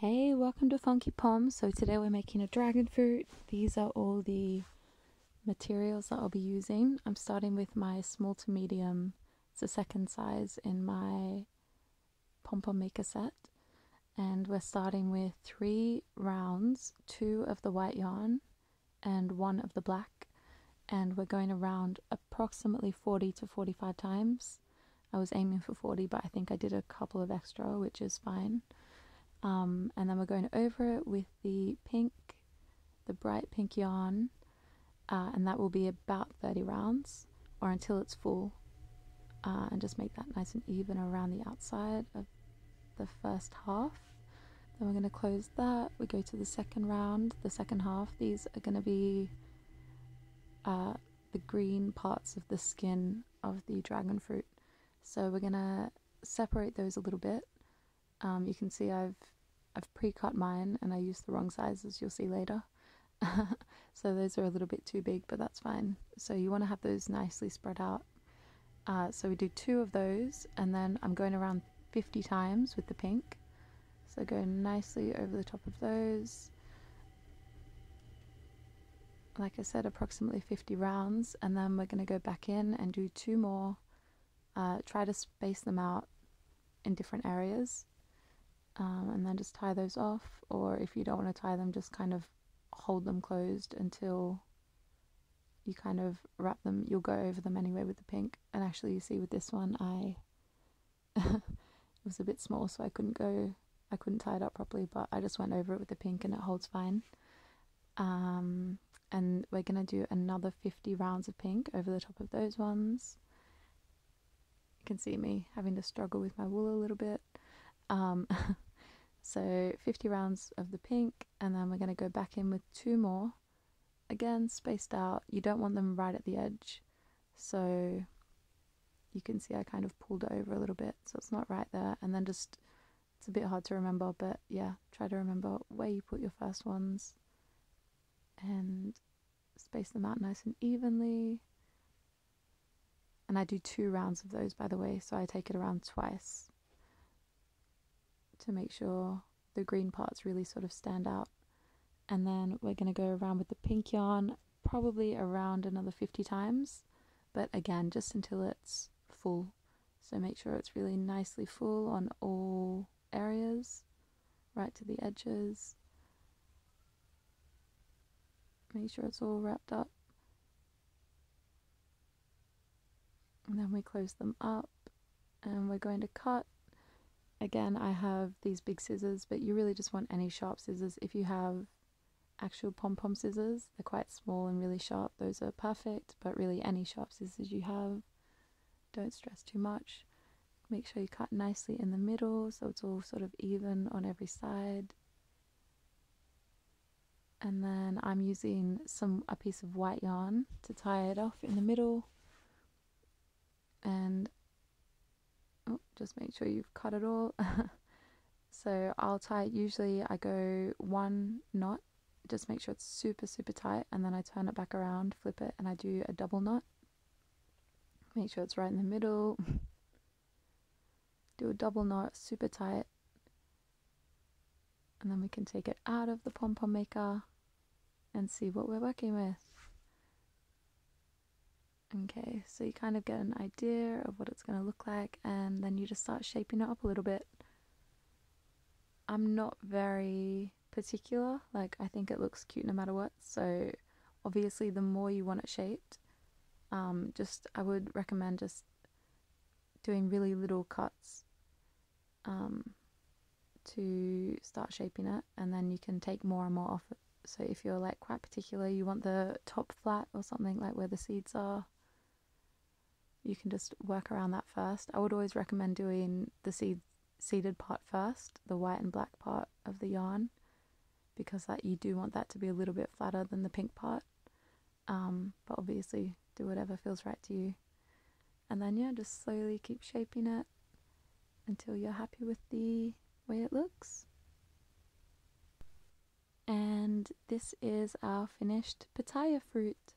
Hey, welcome to Funky Poms. So today we're making a dragon fruit. These are all the materials that I'll be using. I'm starting with my small to medium. It's a second size in my pom-pom maker set. And we're starting with 3 rounds, 2 of the white yarn and 1 of the black. And we're going around approximately 40 to 45 times. I was aiming for 40, but I think I did a couple of extra, which is fine. And then we're going over it with the bright pink yarn, and that will be about 30 rounds, or until it's full, and just make that nice and even around the outside of the first half. Then we're going to close that. We go to the second round, the second half. These are going to be the green parts of the skin of the dragon fruit. So we're going to separate those a little bit. You can see I've pre-cut mine and I used the wrong sizes, you'll see later. So those are a little bit too big, but that's fine. So you want to have those nicely spread out. So we do 2 of those, and then I'm going around 50 times with the pink. So go nicely over the top of those. Like I said, approximately 50 rounds, and then we're going to go back in and do 2 more. Try to space them out in different areas. And then just tie those off, or if you don't want to tie them, just kind of hold them closed until you kind of wrap them. You'll go over them anyway with the pink, and actually you see with this one it was a bit small, so I couldn't tie it up properly, but I just went over it with the pink and it holds fine. And we're gonna do another 50 rounds of pink over the top of those ones. You can see me having to struggle with my wool a little bit. So 50 rounds of the pink, and then we're going to go back in with 2 more, again spaced out. You don't want them right at the edge, so you can see I kind of pulled it over a little bit, so it's not right there. And then just, it's a bit hard to remember, but yeah, try to remember where you put your first ones and space them out nice and evenly. And I do 2 rounds of those, by the way, so I take it around twice to make sure the green parts really sort of stand out. And then we're going to go around with the pink yarn probably around another 50 times, but again just until it's full. So make sure it's really nicely full on all areas, right to the edges. Make sure it's all wrapped up, and then we close them up and we're going to cut. Again, I have these big scissors, but you really just want any sharp scissors. If you have actual pom-pom scissors, they're quite small and really sharp, those are perfect, but really any sharp scissors you have, don't stress too much. Make sure you cut nicely in the middle so it's all sort of even on every side. And then I'm using a piece of white yarn to tie it off in the middle. And just make sure you've cut it all. So I'll tie it, usually I go 1 knot, just make sure it's super tight, and then I turn it back around, flip it, and I do a double knot. Make sure it's right in the middle. Do a double knot, super tight, and then we can take it out of the pom-pom maker and see what we're working with. Okay, so you kind of get an idea of what it's going to look like, and then you just start shaping it up a little bit. I'm not very particular, like I think it looks cute no matter what, so obviously the more you want it shaped, I would recommend just doing really little cuts to start shaping it, and then you can take more and more off it. So if you're like quite particular, you want the top flat or something, like where the seeds are, you can just work around that first. I would always recommend doing the seeded part first, the white and black part of the yarn, because you do want that to be a little bit flatter than the pink part. But obviously do whatever feels right to you. And then yeah, just slowly keep shaping it until you're happy with the way it looks. And this is our finished pitaya fruit.